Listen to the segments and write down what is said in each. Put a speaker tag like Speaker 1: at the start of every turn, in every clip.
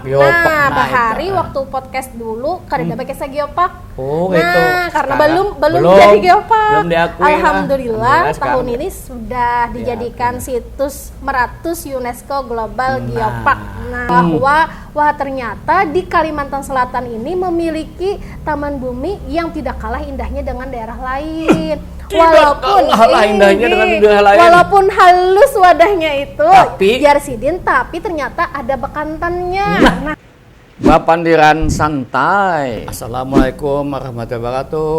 Speaker 1: geopark. Nah, bahari waktu podcast dulu kada pakai geopark.
Speaker 2: Oh,
Speaker 1: nah,
Speaker 2: itu.
Speaker 1: Karena
Speaker 2: Sekarang
Speaker 1: belum jadi geopark.
Speaker 2: Belum diakui.
Speaker 1: Alhamdulillah tahun
Speaker 2: sekarang
Speaker 1: ini sudah dijadikan situs meratus UNESCO Global Geopark. Nah, bahwa ternyata di Kalimantan Selatan ini memiliki taman bumi yang tidak kalah indahnya dengan daerah lain. Walaupun halus wadahnya itu, Jarsidin, tapi ternyata ada bekantannya. Nah.
Speaker 2: Bapandiran santai. Assalamualaikum warahmatullahi wabarakatuh.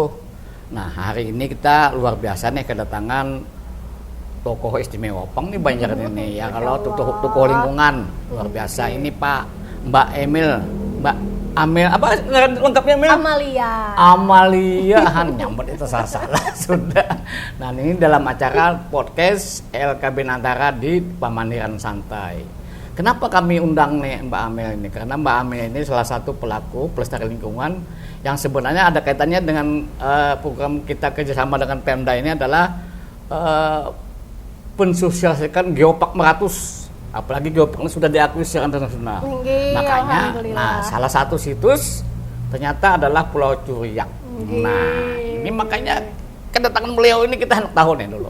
Speaker 2: Nah, hari ini kita luar biasa nih kedatangan tokoh istimewa Pang nih Banjar ini ya. Kalau tokoh lingkungan luar biasa ini Pak Mbak Amel, apa lengkapnya Amel? Amalia, nyambut itu salah sudah. Nah, ini dalam acara podcast LKB Nantara di Pamandiran Santai. Kenapa kami undang nih Mbak Amel ini? Karena Mbak Amel ini salah satu pelaku pelestari lingkungan yang sebenarnya ada kaitannya dengan program kita kerjasama dengan Pemda ini adalah pensosialisasikan Geopark Meratus. Apalagi geopark ini sudah diakui secara internasional. Makanya, salah satu situs ternyata adalah Pulau Curiak. Nah, ini makanya kedatangan beliau ini kita hendak tahu nih dulu.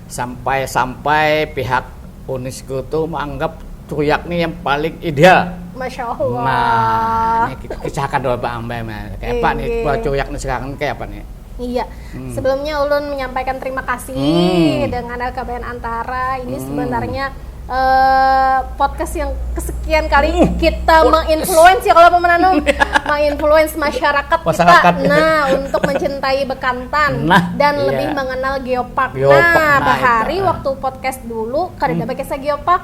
Speaker 2: Sampai pihak UNESCO itu menganggap Curiak ini yang paling ideal.
Speaker 1: Masya Allah.
Speaker 2: Nah, ini kisahkan dulu Pak Ambe. Kayak apa nih Pulau Curiak ini sekarang kayak apa nih?
Speaker 1: Iya, sebelumnya Ulun menyampaikan terima kasih dengan LKBN Antara. Ini sebenarnya podcast yang kesekian kali kita menginfluence ya kalau pemenanum menginfluence masyarakat kita untuk mencintai bekantan dan lebih mengenal geopark. Bahari waktu podcast dulu kada pakai geopark.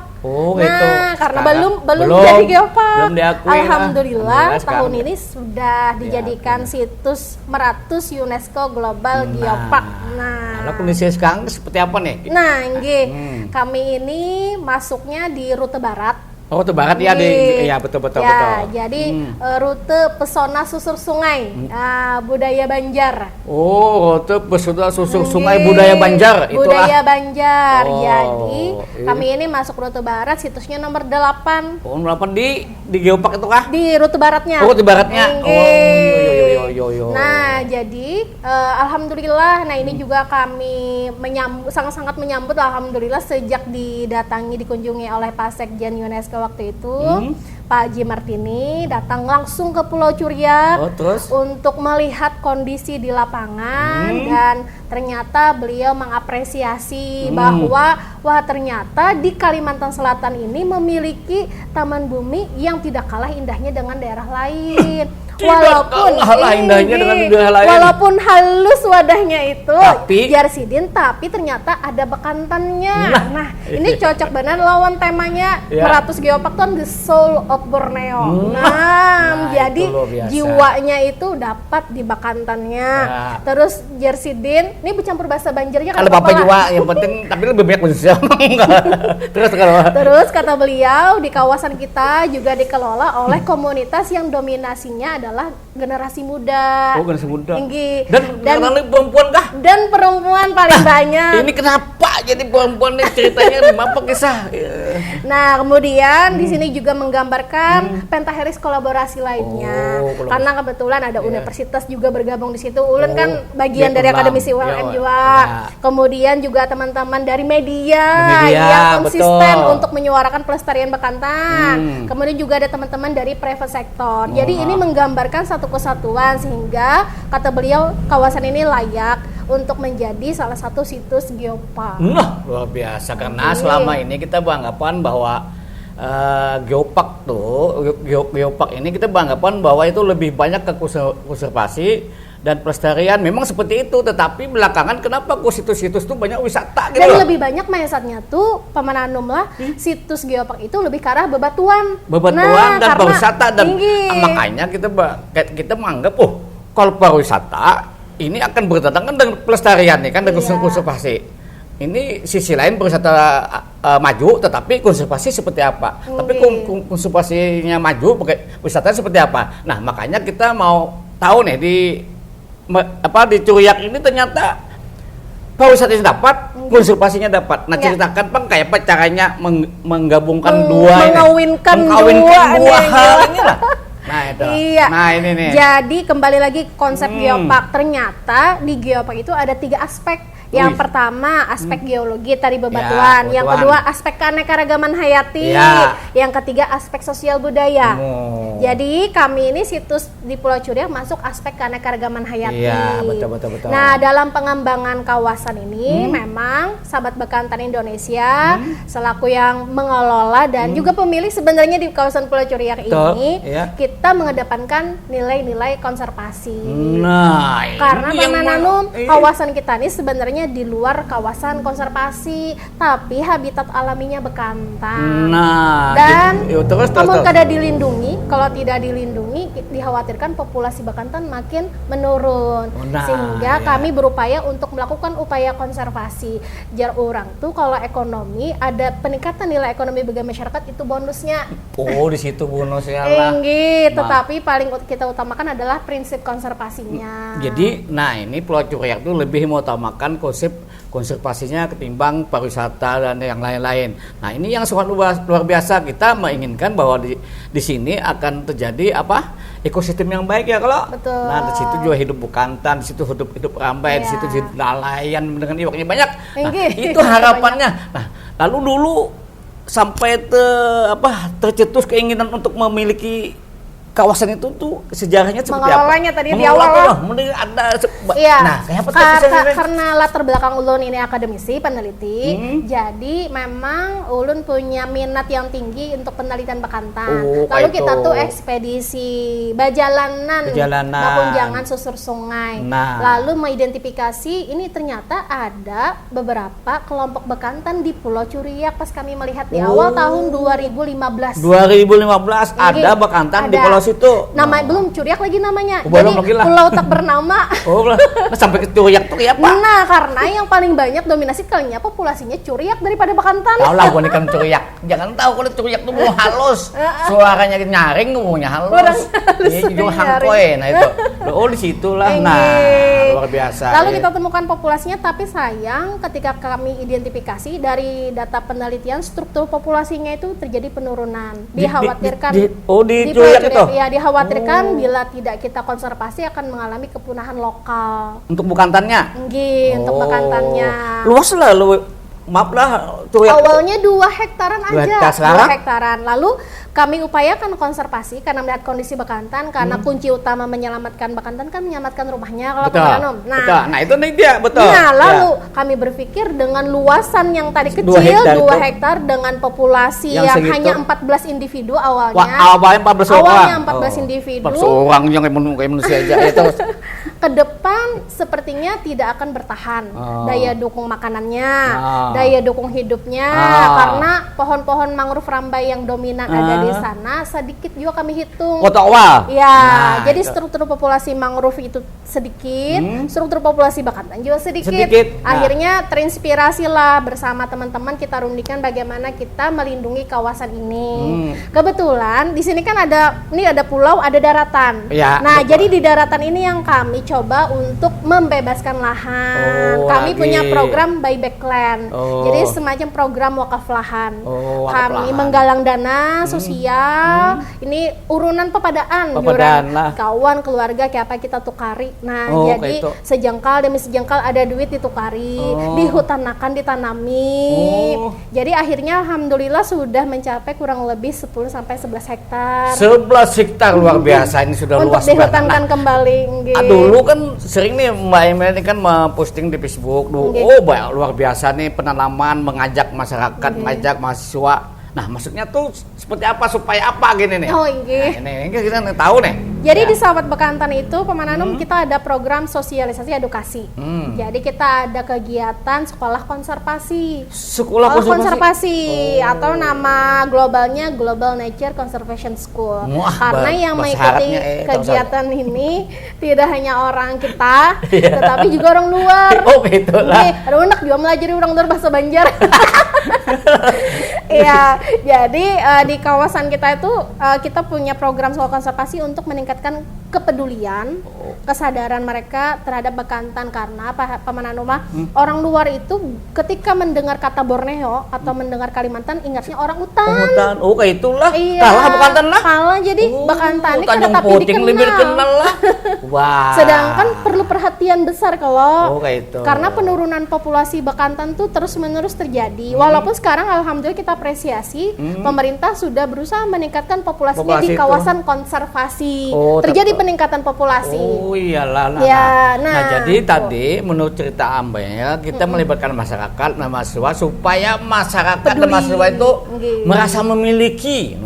Speaker 1: Karena belum jadi geopark. Alhamdulillah tahun ini sudah dijadikan situs meratus UNESCO Global Geopark. Nah,
Speaker 2: kalau kondisi sekarang seperti apa nih?
Speaker 1: Nah, kami ini masuknya di rute barat.
Speaker 2: Oh, rute barat ya, betul.
Speaker 1: Jadi rute pesona susur sungai, budaya Banjar.
Speaker 2: Oh, rute pesona susur sungai budaya Banjar.
Speaker 1: Budaya Banjar. Jadi kami ini masuk rute barat, situsnya nomor 8.
Speaker 2: Oh, 8 di Geopark itu kah?
Speaker 1: Di rute baratnya.
Speaker 2: Oh, rute baratnya.
Speaker 1: Nah, jadi alhamdulillah, ini juga kami sangat-sangat menyambut alhamdulillah sejak dikunjungi oleh Pak Sekjen UNESCO waktu itu, Pak Haji Martini datang langsung ke Pulau Curiak untuk melihat kondisi di lapangan dan ternyata beliau mengapresiasi bahwa ternyata di Kalimantan Selatan ini memiliki taman bumi yang tidak kalah indahnya dengan daerah lain. Walaupun halus wadahnya itu, Jarsidin, tapi ternyata ada bekantannya. Nah, ini cocok benar lawan temanya Meratus Geopark itu the soul of Borneo. Jadi jiwanya itu dapat di bekantannya. Terus Jarsidin, ini bercampur bahasa Banjarnya
Speaker 2: kalau Bapak juga yang penting tapi lebih banyak khususnya.
Speaker 1: Terus kata beliau di kawasan kita juga dikelola oleh komunitas yang dominasinya adalah generasi muda.
Speaker 2: Oh, generasi muda.
Speaker 1: Dan
Speaker 2: perempuan kah?
Speaker 1: Dan perempuan paling banyak.
Speaker 2: Ini kenapa jadi perempuan nih ceritanya apa kisah?
Speaker 1: Nah, kemudian di sini juga menggambarkan pentaheris kolaborasi lainnya. Karena kebetulan ada universitas juga bergabung di situ. Ulun kan bagian dari akademisi ULM juga. Kemudian juga teman-teman dari media yang konsisten untuk menyuarakan pelestarian bekantan. Kemudian juga ada teman-teman dari private sector. Jadi ini menggambarkan satu kesatuan sehingga kata beliau kawasan ini layak untuk menjadi salah satu situs geopark.
Speaker 2: Luar biasa karena selama ini kita beranggapan bahwa geopark ini kita beranggapan bahwa itu lebih banyak ke konservasi dan pelestarian, memang seperti itu, tetapi belakangan kenapa kok situs-situs itu banyak wisata gitu.
Speaker 1: Dan lebih banyak mindsetnya tuh pemenanum lah, situs geopark itu lebih ke arah bebatuan
Speaker 2: dan pariwisata dan makanya kita menganggap kalau pariwisata ini akan bertentangan dengan pelestarian nih kan dengan konservasi. Ini sisi lain pariwisata maju, tetapi konservasi seperti apa? Tapi konservasinya maju, wisatanya seperti apa? Nah, makanya kita mau tahu nih di Curiak ini ternyata pariwisata dapat, konservasinya dapat. Nah,
Speaker 1: Ya.
Speaker 2: ceritakan Bang kayak apa caranya menggabungkan dua ini.
Speaker 1: Mengawinkan
Speaker 2: dua
Speaker 1: nih.
Speaker 2: hal inilah. Nah, itu.
Speaker 1: Iya.
Speaker 2: Nah, ini nih.
Speaker 1: Jadi kembali lagi konsep geopark. Ternyata di geopark itu ada 3 aspek. Yang pertama aspek geologi tadi bebatuan, yang kedua aspek keanekaragaman hayati, yang ketiga aspek sosial budaya. Jadi kami ini situs di Pulau Curiak masuk aspek keanekaragaman hayati.
Speaker 2: Iya, betul.
Speaker 1: Nah, dalam pengembangan kawasan ini memang Sahabat Bekantan Indonesia selaku yang mengelola dan juga pemilik sebenarnya di kawasan Pulau Curiak ini kita mengedepankan nilai-nilai konservasi.
Speaker 2: Nah,
Speaker 1: karena Bang kawasan kita ini sebenarnya di luar kawasan konservasi, tapi habitat alaminya bekantan.
Speaker 2: Nah,
Speaker 1: dan
Speaker 2: terus.
Speaker 1: Namun kada dilindungi, kalau tidak dilindungi dikhawatirkan populasi bekantan makin menurun. Sehingga kami berupaya untuk melakukan upaya konservasi. Jar orang tuh kalau ekonomi ada peningkatan nilai ekonomi bagi masyarakat itu bonusnya.
Speaker 2: Oh, di situ bonusnya lah.
Speaker 1: Tinggi, tetapi paling kita utamakan adalah prinsip konservasinya.
Speaker 2: Jadi, nah ini Pulau Curiak tuh lebih mengutamakan konsep konservasinya ketimbang pariwisata dan yang lain-lain. Nah, ini yang sangat luar biasa. Kita menginginkan bahwa di sini akan terjadi ekosistem yang baik ya kalau.
Speaker 1: Betul.
Speaker 2: Nah, di situ juga hidup bekantan, di situ hidup rambai, di situ hidup nelayan dengan iwaknya banyak. Nah, itu harapannya. Nah, lalu dulu sampai tercetus keinginan untuk memiliki kawasan itu tuh sejarahnya seperti
Speaker 1: mengelolanya
Speaker 2: apa?
Speaker 1: Tadi di awal
Speaker 2: mending ada
Speaker 1: nah, karena latar belakang ulun ini akademisi peneliti, jadi memang ulun punya minat yang tinggi untuk penelitian bekantan. Lalu kita tuh ekspedisi bajalanan. Kunjangan susur sungai. Lalu mengidentifikasi ini ternyata ada beberapa kelompok bekantan di Pulau Curiak pas kami melihat di awal tahun 2015.
Speaker 2: 2015 ada bekantan di Pulau situ.
Speaker 1: Nama belum Curiak lagi namanya.
Speaker 2: Jadi
Speaker 1: pulau tak bernama.
Speaker 2: Sampai ke Curiak tuh ya Pak.
Speaker 1: Nah, karena yang paling banyak dominasi kalinya populasinya Curiak daripada bekantan.
Speaker 2: Tahu lah gua kan Curiak. Jangan tahu kalau Curiak tuh mau halus. Suaranya nyaring ngomongnya halus. Iya, juga hangkoe. Nah itu. Oh, di situlah. Nah, luar biasa.
Speaker 1: Lalu kita temukan populasinya, tapi sayang ketika kami identifikasi dari data penelitian struktur populasinya itu terjadi penurunan. Dikhawatirkan
Speaker 2: di Curiak itu.
Speaker 1: Ya, dikhawatirkan bila tidak kita konservasi akan mengalami kepunahan lokal.
Speaker 2: Untuk bekantannya?
Speaker 1: Untuk bekantannya.
Speaker 2: Luas lah, maaf lah. Curiak
Speaker 1: awalnya 2 hektaran aja. 2 hektaran. Lalu kami upayakan konservasi karena melihat kondisi bekantan, karena kunci utama menyelamatkan bekantan kan menyelamatkan rumahnya kalau Penganom.
Speaker 2: Nah, itu nih dia, betul.
Speaker 1: Nah, lalu kami berpikir dengan luasan yang tadi kecil 2 hektar dengan populasi yang hanya 14 individu awalnya.
Speaker 2: Awalnya
Speaker 1: 14 individu.
Speaker 2: 14 orang yang kayak manusia aja itu.
Speaker 1: Ke depan sepertinya tidak akan bertahan. Daya dukung makanannya, daya dukung hidupnya, karena pohon-pohon mangrove rambai yang dominan ada di sana sedikit juga kami hitung. Ya, jadi struktur populasi mangrove itu sedikit, struktur populasi bekantan juga sedikit. Akhirnya terinspirasi lah bersama teman-teman kita rundikan bagaimana kita melindungi kawasan ini. Kebetulan di sini kan ada pulau, ada daratan. Nah, jadi di daratan ini yang kami coba untuk membebaskan lahan. Kami punya program buyback land. Jadi semacam program wakaf lahan. Kami menggalang dana sosial. Ini urunan pepadaan. Kawan, keluarga kayak apa kita tukari. Nah, jadi sejengkal demi sejengkal ada duit ditukari, dihutanakan, ditanami. Jadi akhirnya alhamdulillah sudah mencapai kurang lebih 10 sampai 11 hektar.
Speaker 2: 11 hektar luar biasa, ini sudah luas
Speaker 1: banget. Untuk dihutankan kembali.
Speaker 2: Dulu kan sering nih Mbak Emil ini kan memposting di Facebook. Luar biasa nih penanaman, mengajak masyarakat, mengajak mahasiswa. Nah, maksudnya tuh seperti apa, supaya apa gini nih? Ini kita tahu nih.
Speaker 1: Jadi di Sahabat Bekantan itu Pemananum kita ada program sosialisasi edukasi. Jadi kita ada kegiatan sekolah konservasi.
Speaker 2: Sekolah konservasi
Speaker 1: atau nama globalnya Global Nature Conservation School. Karena yang mengikuti kegiatan ini tidak hanya orang kita, tetapi juga orang luar. Ada anak juga melajari orang luar bahasa Banjar. Iya, jadi di kawasan kita itu kita punya program sekolah konservasi untuk meningkatkan kepedulian, kesadaran mereka terhadap Bekantan karena apa Paman Anuma? Orang luar itu ketika mendengar kata Borneo atau mendengar Kalimantan ingatnya orang utan.
Speaker 2: Oh, kayak itulah.
Speaker 1: Iya,
Speaker 2: Kalah Bekantan lah.
Speaker 1: Kalah jadi Bekantan ini
Speaker 2: Tanjung
Speaker 1: tapi
Speaker 2: Puting lebih dikenal lah. Wah.
Speaker 1: Sedangkan perlu perhatian besar kalau
Speaker 2: kayak itu.
Speaker 1: karena penurunan populasi Bekantan tuh terus-menerus terjadi. Walaupun sekarang alhamdulillah kita apresiasi pemerintah sudah berusaha meningkatkan populasinya di kawasan konservasi. Terjadi peningkatan populasi.
Speaker 2: Oh iyalah.
Speaker 1: Ya,
Speaker 2: nah jadi tadi menurut cerita Amel kita melibatkan masyarakat dan mahasiswa supaya masyarakat dan mahasiswa itu merasa memiliki.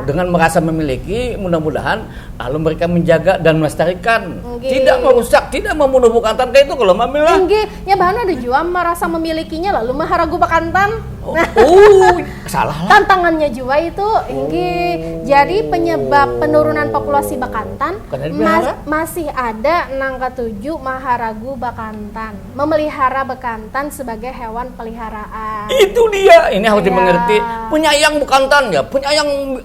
Speaker 2: Dengan merasa memiliki, mudah-mudahan lalu mereka menjaga dan melestarikan. Tidak merusak, tidak membunuh Bekantan kayak itu kalau Mamil lah.
Speaker 1: Ya bahan ada juga merasa memilikinya lalu maharagu Bekantan.
Speaker 2: Salah lah.
Speaker 1: Tantangannya juga itu jadi penyebab penurunan populasi Bekantan masih ada nangka 7 maharagu Bekantan memelihara Bekantan sebagai hewan peliharaan.
Speaker 2: Itu dia, ini harus dimengerti. Penyayang Bekantan ya, penyayang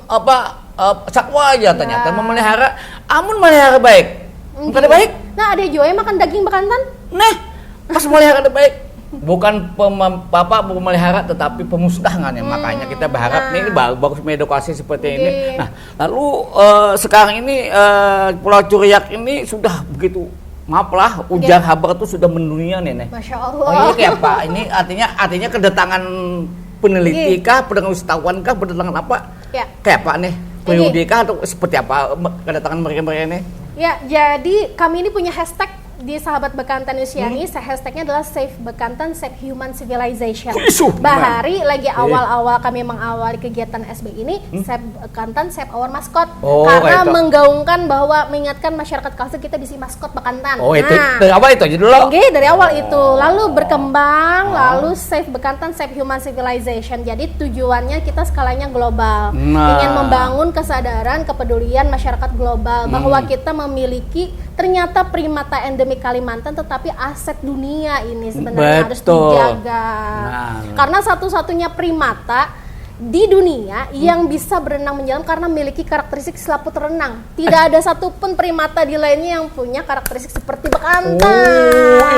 Speaker 2: satwa aja ternyata memelihara, amun melihara baik. Bukan baik.
Speaker 1: Nah ada juga yang makan daging Bekantan.
Speaker 2: Nah pas melihara baik. Bukan pemelihara tetapi pemusnahan ya. Makanya kita berharap nih bagus edukasi seperti ini. Nah, lalu sekarang ini Pulau Curiak ini sudah begitu, maaf lah, ujar habar itu sudah mendunia nih.
Speaker 1: Masya Allah.
Speaker 2: Oh iya kayak apa? Ini artinya kedatangan peneliti kah, pendatangan wisatawan kah, kedatangan apa?
Speaker 1: Ya.
Speaker 2: Kayak apa nih? Periode kah atau seperti apa kedatangan mereka ini? Ya,
Speaker 1: jadi kami ini punya hashtag di Sahabat Bekantan Indonesia ini, hashtagnya adalah Save Bekantan, Save Human Civilization. Bahari lagi awal-awal kami mengawali kegiatan SB ini, Save Bekantan, Save Our Mascot. Karena menggaungkan bahwa mengingatkan masyarakat kawasan kita bisa maskot Bekantan.
Speaker 2: Itu dari awal itu aja dulu.
Speaker 1: Dari awal itu, lalu berkembang, lalu Save Bekantan, Save Human Civilization. Jadi tujuannya kita skalanya global, ingin membangun kesadaran, kepedulian masyarakat global bahwa kita memiliki ternyata primata endemik Kalimantan, tetapi aset dunia ini sebenarnya harus dijaga. Karena satu-satunya primata di dunia yang bisa berenang menyelam karena memiliki karakteristik selaput renang. Tidak ada satupun primata di lainnya yang punya karakteristik seperti Bekantan.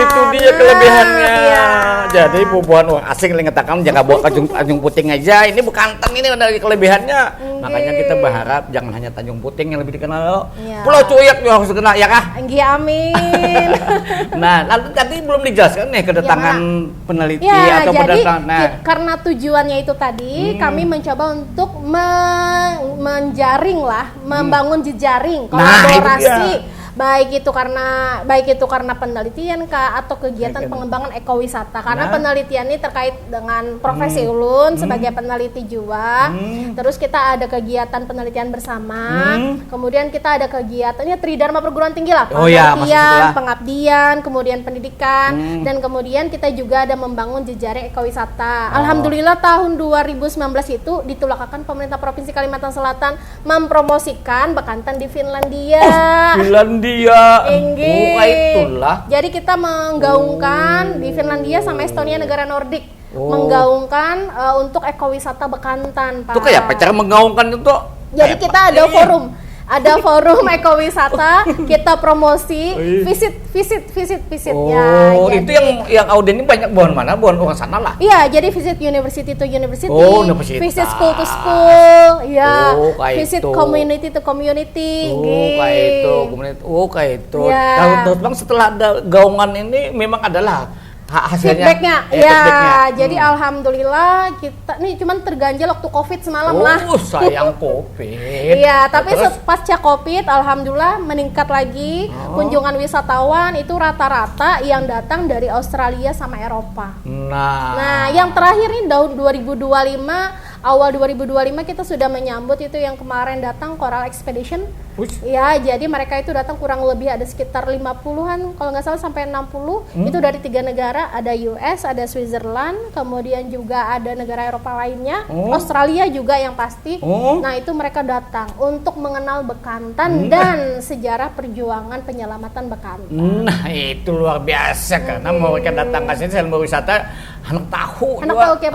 Speaker 2: Itu dia kelebihannya. Jadi bubuhan orang asing ngetakan jaga bawa Tanjung Puting aja. Ini Bekantan ini ada kelebihannya. Makanya kita berharap jangan hanya Tanjung Puting yang lebih dikenal. Pulau Curiak juga harus dikenal ya kah?
Speaker 1: Amin.
Speaker 2: Nah, nanti tadi belum dijelaskan nih kedatangan peneliti atau pendatang.
Speaker 1: Karena tujuannya itu tadi kami mencoba untuk menjaring lah, membangun jejaring kolaborasi, baik itu karena penelitian atau kegiatan pengembangan ekowisata. Karena penelitian ini terkait dengan profesi Ulun sebagai peneliti juga. Terus kita ada kegiatan penelitian bersama. Kemudian kita ada kegiatannya Tridharma perguruan tinggi lah, penelitian, pengabdian, kemudian pendidikan, dan kemudian kita juga ada membangun jejaring ekowisata. Alhamdulillah tahun 2019 itu ditulakakan pemerintah Provinsi Kalimantan Selatan mempromosikan Bekantan di Finlandia.
Speaker 2: Itulah.
Speaker 1: Jadi kita menggaungkan di Finlandia sama Estonia, negara Nordik, menggaungkan untuk ekowisata Bekantan.
Speaker 2: Itu kayak apa cara menggaungkan itu?
Speaker 1: Jadi kita ada forum ekowisata, kita promosi, visit.
Speaker 2: Itu yang audiennya banyak bukan mana, bukan orang sana lah.
Speaker 1: Iya, jadi visit university to university, visit school to school, visit community to community.
Speaker 2: Kayak itu. Terus bang setelah ada gaungan ini memang adalah hasilnya,
Speaker 1: feedbacknya. Jadi alhamdulillah kita nih cuman terganjal waktu COVID semalam lah.
Speaker 2: Sayang COVID.
Speaker 1: Iya, tapi pasca COVID alhamdulillah meningkat lagi kunjungan wisatawan itu rata-rata yang datang dari Australia sama Eropa. Nah, yang terakhir nih tahun 2025, awal 2025 kita sudah menyambut itu yang kemarin datang Coral Expedition. Ya, jadi mereka itu datang kurang lebih ada sekitar 50-an kalau nggak salah sampai 60. Itu dari 3 negara, ada US, ada Switzerland, kemudian juga ada negara Eropa lainnya, Australia juga yang pasti. Nah, itu mereka datang untuk mengenal Bekantan dan sejarah perjuangan penyelamatan Bekantan.
Speaker 2: Nah, itu luar biasa karena mereka datang ke sini selama wisata anak tahu
Speaker 1: kayak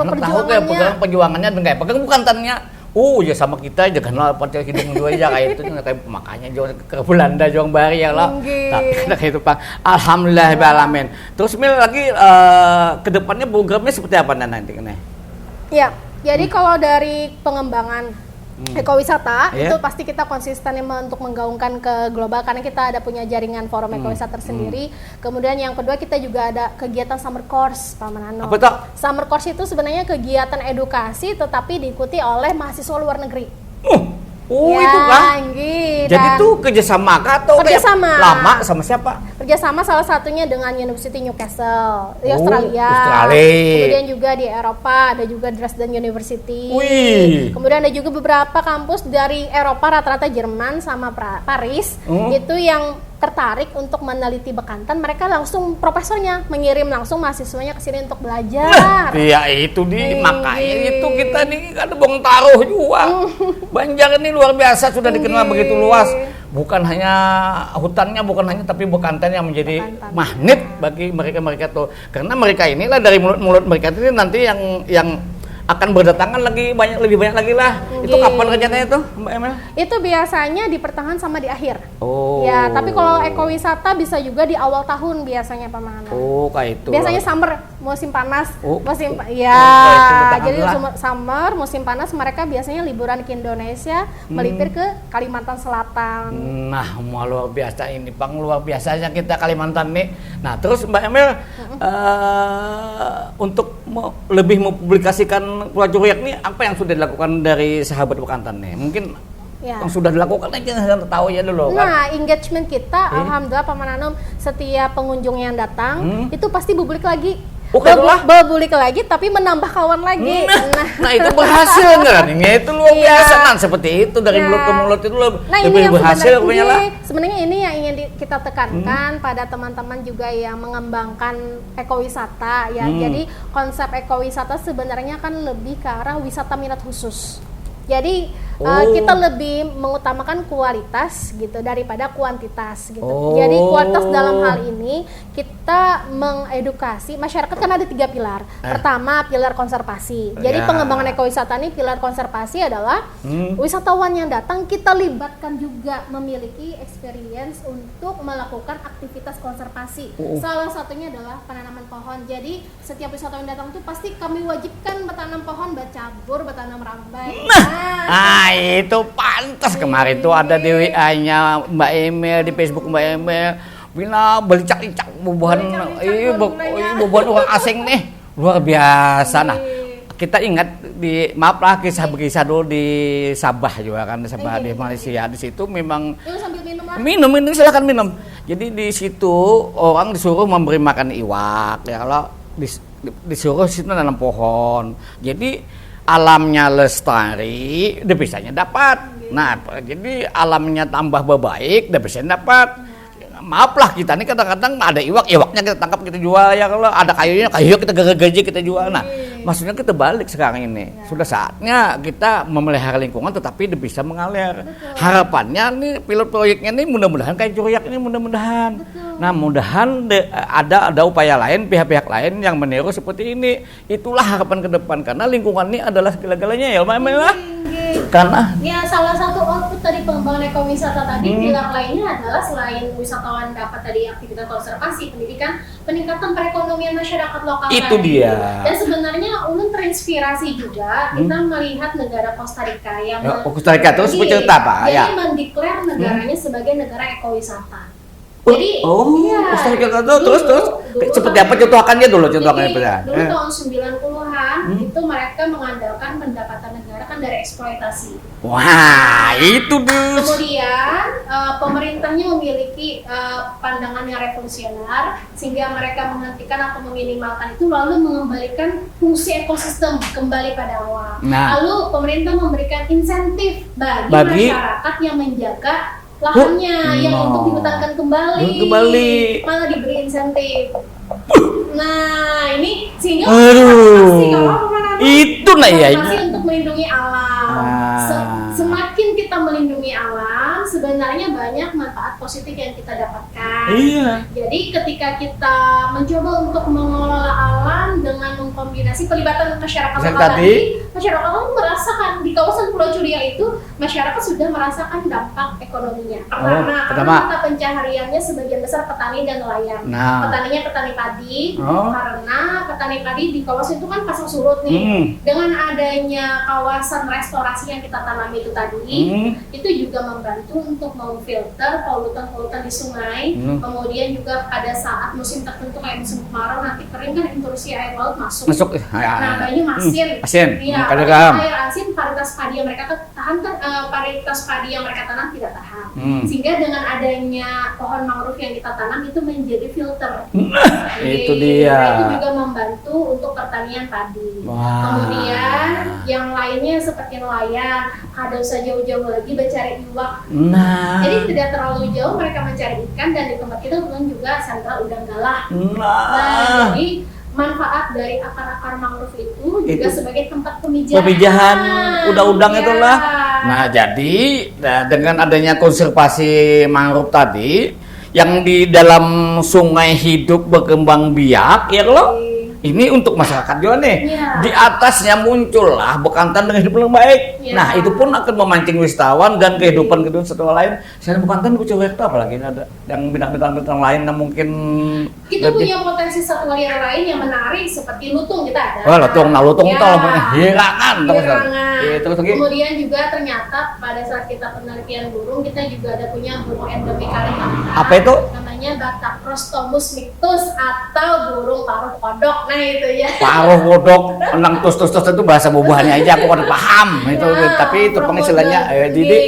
Speaker 1: perjuangannya
Speaker 2: dan kayak pegang Bekantannya. Oh ya sama kita jangan pakai hidung dua aja kayak itu kayak makanya jangan ke Belanda jangan bari ya lah. Tapi kayak itu Pak. Alhamdulillah alamin. Terus Mil lagi kedepannya programnya seperti apa nanti nih?
Speaker 1: Ya, jadi kalau dari pengembangan ekowisata itu pasti kita konsisten untuk menggaungkan ke global karena kita ada punya jaringan forum ekowisata tersendiri. Kemudian yang kedua kita juga ada kegiatan summer course Pak Manano.
Speaker 2: Apa tuh?
Speaker 1: Summer course itu sebenarnya kegiatan edukasi tetapi diikuti oleh mahasiswa luar negeri. Ya,
Speaker 2: itu kah? Jadi
Speaker 1: dan
Speaker 2: tuh kerjasama kah atau
Speaker 1: kerjasama.
Speaker 2: lama sama siapa?
Speaker 1: Kerjasama salah satunya dengan University Newcastle di Australia. Kemudian juga di Eropa ada juga Dresden University.
Speaker 2: Wih.
Speaker 1: Kemudian ada juga beberapa kampus dari Eropa rata-rata Jerman sama Paris itu yang tertarik untuk meneliti bekantan, mereka langsung profesornya mengirim langsung mahasiswanya ke sini untuk belajar.
Speaker 2: Iya itu makanya itu kita nih kan Bong Taruh juga. Banjar ini luar biasa sudah dikenal begitu luas. Bukan hanya hutannya, bukan hanya tapi bekantan yang menjadi magnet bagi mereka tuh. Karena mereka inilah dari mulut mereka itu nanti yang akan berdatangan lebih banyak lagi lah. Itu kapan rencananya itu Mbak Emel? Itu
Speaker 1: biasanya di pertengahan sama di akhir.
Speaker 2: Oh.
Speaker 1: Ya, tapi kalau ekowisata bisa juga di awal tahun biasanya Pak Manano.
Speaker 2: Oh, kayak itu.
Speaker 1: Biasanya summer, musim panas. Jadi summer, musim panas mereka biasanya liburan ke Indonesia, melipir ke Kalimantan Selatan.
Speaker 2: Nah, luar biasa ini, Bang. Luar biasanya kita Kalimantan nih. Nah, terus Mbak Emel untuk lebih mempublikasikan Pulau Curiak ini apa yang sudah dilakukan dari sahabat bekantan nih? Mungkin yang sudah dilakukan aja nggak tahu ya dulu kan?
Speaker 1: Nah, engagement kita alhamdulillah Pak Manano setiap pengunjung yang datang itu pasti bubulik lagi. Bubulik lagi tapi menambah kawan lagi.
Speaker 2: Nah itu berhasil nggak? Ini itu luar biasa kan seperti itu dari mulut ke mulut itu lebih berhasil
Speaker 1: sebenarnya ini yang ingin kita tekankan pada teman-teman juga yang mengembangkan ekowisata ya. Jadi konsep ekowisata sebenarnya kan lebih ke arah wisata minat khusus. Jadi kita lebih mengutamakan kualitas gitu daripada kuantitas gitu. Jadi kualitas dalam hal ini kita mengedukasi masyarakat kan ada 3 pilar. Pertama pilar konservasi. Jadi pengembangan ekowisata ini pilar konservasi adalah wisatawan yang datang kita libatkan juga memiliki experience untuk melakukan aktivitas konservasi. Salah satunya adalah penanaman pohon. Jadi setiap wisatawan yang datang itu pasti kami wajibkan bertanam pohon, bercabur, bertanam rambai.
Speaker 2: Itu pantas kemarin tuh ada di WA-nya Mbak Emel, di Facebook Mbak Emel, bila belicak-licak bubuhan orang asing nih luar biasa. Nah kita ingat maaf kisah dulu di Sabah juga kan, Sabah di Malaysia. Di situ memang minum silakan minum. Jadi di situ orang disuruh memberi makan iwak ya, kalau disuruh situ nanam pohon. Jadi alamnya lestari, devisanya dapat. Nah, jadi alamnya tambah baik, devisanya dapat. Maaflah kita nih kadang-kadang ada iwaknya kita tangkap kita jual ya, kalau ada kayu kita gaji kita jual. Nah, maksudnya kita balik sekarang ini. Sudah saatnya kita memelihara lingkungan tetapi bisa mengalir. Harapannya nih pilot proyeknya nih mudah-mudahan kayak Curiak ini mudah-mudahan. Nah, mudahan ada upaya lain, pihak-pihak lain yang meniru seperti ini. Itulah harapan ke depan karena lingkungan ini adalah segala-galanya ya, Mbak Emel. Karena
Speaker 1: ya salah satu output dari pengembangan ekowisata tadi pilar lainnya adalah selain wisatawan dapat tadi aktivitas konservasi, pendidikan, peningkatan perekonomian masyarakat lokal.
Speaker 2: Itu
Speaker 1: tadi.
Speaker 2: dia.
Speaker 1: Dan sebenarnya ulun terinspirasi juga kita melihat negara Costa Rica yang
Speaker 2: Costa Rica terus cerita Pak ya.
Speaker 1: Jadi mendeklar negaranya sebagai negara ekowisata.
Speaker 2: Jadi Costa Rica terus seperti apa contohkannya dulu contohkannya
Speaker 1: dulu tahun 90-an itu mereka mengandalkan pendapatan negara kan dari eksploitasi.
Speaker 2: Wah, itu dus.
Speaker 1: Kemudian pemerintahnya memiliki pandangan yang revolusioner sehingga mereka menghentikan atau meminimalkan itu lalu mengembalikan fungsi ekosistem kembali pada awal. Lalu pemerintah memberikan insentif bagi masyarakat yang menjaga lahannya yang untuk dihutankan kembali malah diberi insentif. Nah ini sehingga
Speaker 2: itu nah ya
Speaker 1: untuk melindungi alam. Semakin kita melindungi alam, sebenarnya banyak manfaat positif yang kita dapatkan.
Speaker 2: Iya.
Speaker 1: Jadi ketika kita mencoba untuk mengelola alam dengan mengkombinasi pelibatan masyarakat
Speaker 2: Yang
Speaker 1: lokal
Speaker 2: tadi?
Speaker 1: masyarakat lokal merasakan di kawasan Pulau Curia itu masyarakat sudah merasakan dampak ekonominya. Karena
Speaker 2: pertama.
Speaker 1: mata pencahariannya sebagian besar petani dan nelayan.
Speaker 2: Nah.
Speaker 1: Petaninya petani padi,
Speaker 2: Oh.
Speaker 1: karena petani padi di kawasan itu kan pasang surut nih. Dengan adanya kawasan restorasi yang kita tanami itu tadi, itu juga membantu untuk memfilter polutan-polutan di sungai. Kemudian juga pada saat musim tertentu kayak musim kemarau nanti kering kan intrusi air laut masuk. Nah, banyak asin. Iya,
Speaker 2: Ada garam.
Speaker 1: air asin varietas padi yang mereka tahan kan varietas padi yang mereka tanam tidak tahan. Sehingga dengan adanya pohon mangrove yang kita tanam itu menjadi filter.
Speaker 2: Itu dia.
Speaker 1: Nah, itu juga membantu untuk pertanian padi.
Speaker 2: Wah.
Speaker 1: Kemudian yang lainnya seperti nelayan, ada usah jauh-jauh lagi mencari iwak.
Speaker 2: Nah.
Speaker 1: Jadi tidak terlalu jauh mereka mencari ikan dan di tempat itu pun juga sentral udang galah. Nah, jadi manfaat dari akar-akar mangrove itu juga sebagai tempat
Speaker 2: pemijahan udang-udang
Speaker 1: Iya.
Speaker 2: itulah. Nah, jadi dengan adanya konservasi mangrove tadi yang di dalam sungai hidup berkembang biak, ya loh. Ini untuk masyarakat juga nih.
Speaker 1: Iya.
Speaker 2: Di atasnya muncullah bekantan dengan hidup yang baik.
Speaker 1: Iya.
Speaker 2: Nah, itu pun akan memancing wisatawan dan kehidupan satwa lain. Selain bekantan, Kucing itu apalagi ini ada yang bintang-bintang lain yang mungkin
Speaker 1: kita punya potensi satwa liar lain yang menarik seperti lutung kita ada.
Speaker 2: Oh, lutung. Nah, lutung itu
Speaker 1: Ya.
Speaker 2: hirangan. Terus lagi.
Speaker 1: Kemudian juga ternyata pada saat kita penelitian burung kita juga ada punya burung endemik Kalimantan.
Speaker 2: Apa itu?
Speaker 1: Namanya Batakrostomus mictus atau burung paruh kodok. Nah itu ya.
Speaker 2: Paruh kodok, menang tus itu bahasa bubuhannya aja aku kan paham itu,
Speaker 1: Ya,
Speaker 2: tapi itu
Speaker 1: paruh
Speaker 2: pengistilahnya
Speaker 1: kodok.
Speaker 2: jadi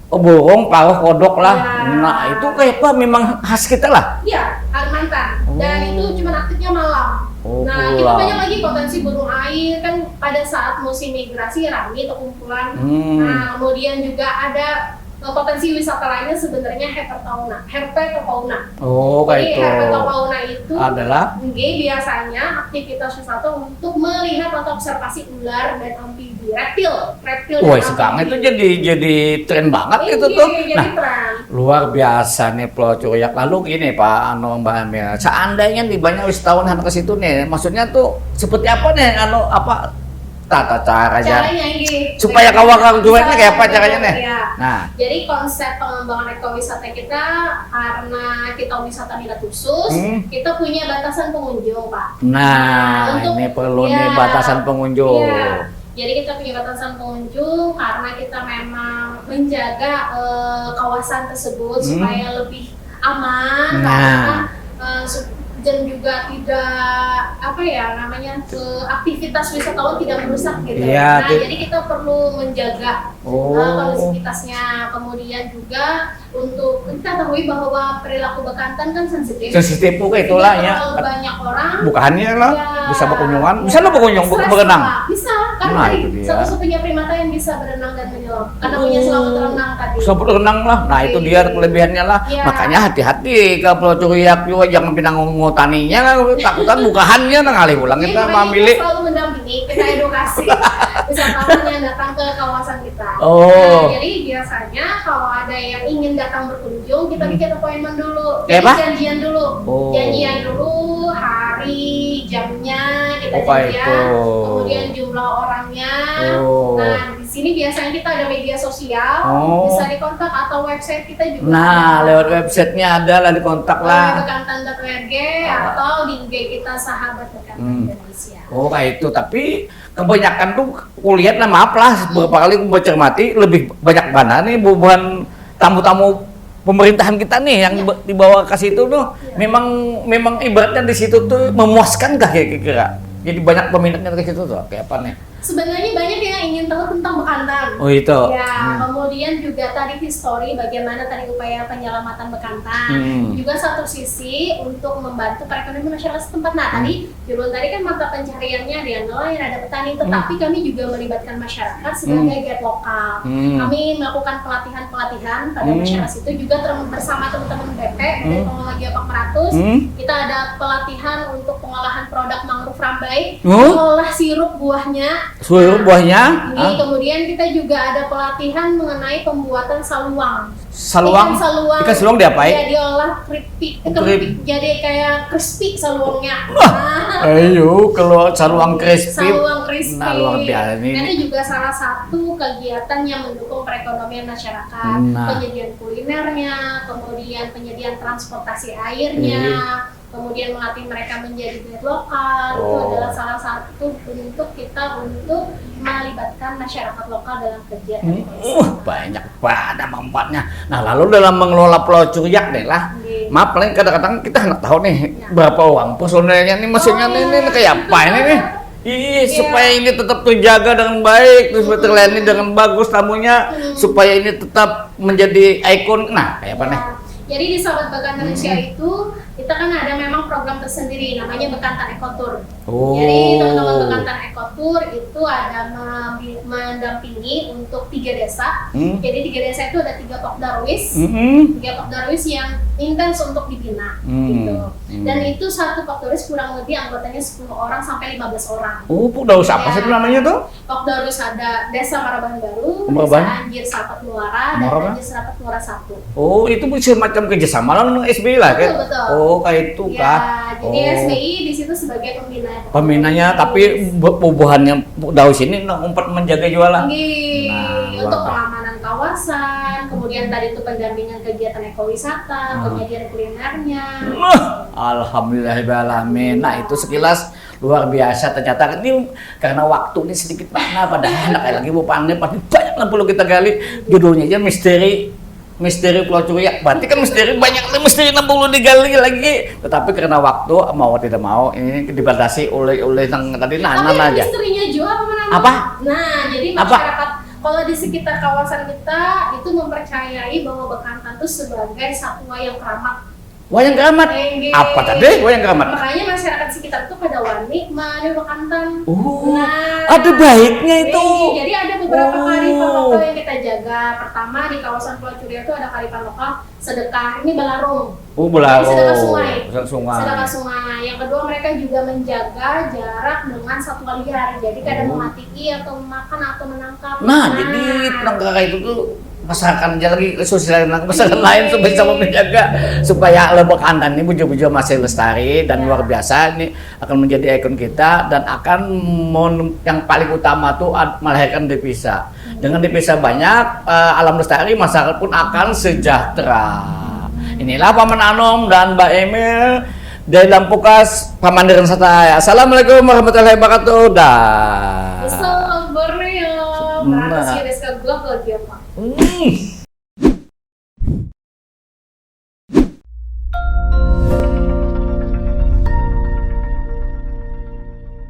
Speaker 2: burung paruh kodok lah.
Speaker 1: Ya.
Speaker 2: Nah itu kayak apa memang khas kita lah.
Speaker 1: Iya, Kalimantan. Dan itu cuma aktifnya malam.
Speaker 2: Oh,
Speaker 1: Nah, kita
Speaker 2: pulang.
Speaker 1: banyak lagi potensi burung air kan pada saat musim migrasi ramai atau kumpulan. Nah, kemudian juga ada potensi wisata lainnya sebenarnya herpetofauna.
Speaker 2: Oh kayak
Speaker 1: Jadi
Speaker 2: itu
Speaker 1: herpetofauna itu
Speaker 2: adalah
Speaker 1: biasanya aktivitas wisata untuk melihat atau observasi ular dan amfibi, reptil
Speaker 2: wah
Speaker 1: dan
Speaker 2: sekarang itu
Speaker 1: amfibi.
Speaker 2: jadi tren banget
Speaker 1: Iya,
Speaker 2: itu tuh.
Speaker 1: jadi
Speaker 2: Nah
Speaker 1: tren.
Speaker 2: luar biasa nih Pulau Curiak. Lalu gini Pak Mbak Amel, seandainya nih banyak wisatawan yang ke situ nih, maksudnya tuh seperti apa nih tata caranya
Speaker 1: ini
Speaker 2: supaya kawan-kawan duitnya kayak apa caranya nih?
Speaker 1: Ya.
Speaker 2: Nah,
Speaker 1: Jadi konsep pengembangan ekowisata kita karena kita wisata minat khusus, kita punya batasan pengunjung, Pak.
Speaker 2: nah
Speaker 1: untuk-
Speaker 2: ini perlu
Speaker 1: ya,
Speaker 2: nih batasan pengunjung.
Speaker 1: Iya. Jadi kita punya batasan pengunjung karena kita memang menjaga kawasan tersebut supaya lebih aman,
Speaker 2: Nah.
Speaker 1: karena dan juga tidak aktivitas wisatawan tidak merusak gitu.
Speaker 2: Iya,
Speaker 1: Nah, jadi kita perlu menjaga kondisivitasnya. Kemudian juga untuk kita ketahui bahwa perilaku bekantan kan sensitif.
Speaker 2: Sensitif juga itulah
Speaker 1: Tidak
Speaker 2: ya.
Speaker 1: terlalu banyak orang.
Speaker 2: Bukannya lah
Speaker 1: Ya,
Speaker 2: bisa berkunjungan,
Speaker 1: ya.
Speaker 2: bisa lo berkunjung
Speaker 1: Stres,
Speaker 2: berenang.
Speaker 1: Pak. Bisa, karena
Speaker 2: Nah,
Speaker 1: tadi
Speaker 2: itu dia.
Speaker 1: satu-satunya primata yang bisa berenang dan menyelam. Karena punya selamut renang tadi.
Speaker 2: Bisa berenang lah. Nah itu dia kelebihannya lah.
Speaker 1: Ya.
Speaker 2: Makanya hati-hati ke Pulau Curiak juga jangan pindah ngutaninya lah. Takutan bukahannya nah ngalih ulang
Speaker 1: Jadi
Speaker 2: kita
Speaker 1: makanya
Speaker 2: memilih.
Speaker 1: kita selalu mendampingi, kita edukasi wisatawan yang datang ke kawasan kita.
Speaker 2: Oh.
Speaker 1: Nah, jadi biasanya kalau ada yang ingin datang berkunjung, kita bikin appointment dulu.
Speaker 2: Kayak
Speaker 1: Jadi
Speaker 2: apa?
Speaker 1: janjian dulu.
Speaker 2: Oh.
Speaker 1: Janjian dulu hari, jamnya kita
Speaker 2: Oh, kayak
Speaker 1: janjian.
Speaker 2: itu.
Speaker 1: Kemudian jumlah orangnya.
Speaker 2: Oh.
Speaker 1: Nah, di sini biasanya kita ada media sosial,
Speaker 2: Oh.
Speaker 1: bisa dikontak atau website kita juga.
Speaker 2: Nah
Speaker 1: ada.
Speaker 2: lewat websitenya ada lah dikontak lah.
Speaker 1: bekantan.org atau di IG kita Sahabat Bekantan Indonesia.
Speaker 2: Oh kayak itu, tapi kebanyakan tuh kulihat lah maaf lah beberapa kali aku mencermati lebih banyak mana nih bubuhan tamu-tamu pemerintahan kita nih yang dibawa ke situ tuh memang ibaratnya di situ tuh memuaskan kah kira-kira? Jadi banyak peminatnya ke situ tuh kayak apa nih?
Speaker 1: Sebenarnya banyak yang ingin tahu tentang bekantan.
Speaker 2: Oh itu.
Speaker 1: Ya, kemudian juga tadi history bagaimana tadi upaya penyelamatan bekantan. Juga satu sisi untuk membantu perekonomian masyarakat setempat. Nah, tadi Julun tadi kan mata pencariannya ada yang nelayan, ada petani, tetapi kami juga melibatkan masyarakat sebagai guide lokal. Kami melakukan pelatihan-pelatihan pada masyarakat itu juga bersama teman-teman BP dari pengelola Geopark Meratus. Kita ada pelatihan untuk pengolahan produk mangrove Rambai, mengolah sirup buahnya.
Speaker 2: Suruh buahnya?
Speaker 1: Ini kemudian kita juga ada pelatihan mengenai pembuatan saluang.
Speaker 2: Saluang. Ikan saluang diapain?
Speaker 1: Ya diolah keripik jadi kayak crispy saluangnya.
Speaker 2: Ayo, kalau saluang crispy.
Speaker 1: Saluang crispy.
Speaker 2: Nah, luar biasa ini.
Speaker 1: Itu juga salah satu kegiatan yang mendukung perekonomian masyarakat.
Speaker 2: Nah.
Speaker 1: Penyediaan kulinernya, kemudian penyediaan transportasi airnya, kemudian melatih mereka menjadi guide lokal. Itu adalah salah satu bentuk kita untuk melibatkan masyarakat lokal dalam kegiatan.
Speaker 2: Banyak pada manfaatnya. Nah, lalu dalam mengelola Pulau Curiak nih lah. Maaf, paling kadang-kadang kita nggak tahu nih berapa uang personelnya nih, mesinnya ini kayak apa ini nih. Supaya ini tetap terjaga dengan baik, terus terlayani dengan bagus tamunya, supaya ini tetap menjadi ikon. Nah, kayak apa nih?
Speaker 1: Jadi di Sahabat Bekantan Indonesia itu kita kan ada memang program tersendiri namanya Bekantan Ekotur. Jadi teman-teman Bekantan Ekotur itu ada mendampingi untuk 3 desa. Jadi 3 desa itu ada 3 Pokdarwis, 3 Pokdarwis yang intens untuk dibina, gitu. Dan itu satu Pokdarwis kurang lebih anggotanya 10 orang sampai 15 orang.
Speaker 2: Pokdarwis apa sih namanya tuh?
Speaker 1: Pokdarwis ada Desa Maraban Baru, Desa Anjir Serapat Muara, dan Anjir Serapat Muara 1.
Speaker 2: Itu semacam kerjasama lah dengan SBI lah kan?
Speaker 1: Betul.
Speaker 2: Kayak itu kah?
Speaker 1: Jadi SBI di situ sebagai pembina.
Speaker 2: Pembinanya, tapi bubuhannya Pokdarwis ini umpat menjaga jualan.
Speaker 1: Untuk pengamanan kawasan, kemudian tadi itu pendampingan kegiatan ekowisata, penyediaan kulinernya.
Speaker 2: Alhamdulillahirrahmanirrahim. Nah, itu sekilas luar biasa. Ternyata ini karena waktu ini sedikit makna, padahal kayak lagi bupannya pasti banyak yang perlu kita gali. Judulnya aja Misteri Pulau Curiak. Berarti kan banyak misteri yang perlu digali lagi. Tetapi karena waktu mau tidak mau ini dibatasi oleh yang tadi nanan aja.
Speaker 1: Misterinya juga
Speaker 2: apa?
Speaker 1: Nah, jadi masyarakat kalau di sekitar kawasan kita itu mempercayai bahwa Bekantan itu sebagai satu wayang keramat.
Speaker 2: Wayang keramat? Apa tadi wayang keramat?
Speaker 1: Makanya masyarakat sekitar itu pada wani di Bekantan.
Speaker 2: Ada baiknya itu.
Speaker 1: Jadi ada beberapa kearifan lokal yang kita jaga. Pertama di kawasan Pulau Curiak itu ada kearifan lokal sedekah. Ini belarung.
Speaker 2: Belarung.
Speaker 1: Sedekah sungai.
Speaker 2: Sedekah
Speaker 1: sungai. Yang kedua mereka juga menjaga jarak dengan satwa liar. Jadi kadang mematikan atau memakan atau menangkap.
Speaker 2: Jadi penangkaran itu tuh masyarakat aja lagi sosial masyarakat lain supaya bisa menjaga supaya Bekantan ini bujo-bujo masih lestari dan luar biasa. Ini akan menjadi ikon kita dan akan yang paling utama tuh melahirkan devisa. Dengan devisa banyak, alam lestari, masyarakat pun akan sejahtera. Inilah Paman Anom dan Mbak Emil dari Lampukas Pamandiran Santai. Assalamualaikum warahmatullahi wabarakatuh.
Speaker 1: Assalamualaikum warahmatullahi wabarakatuh.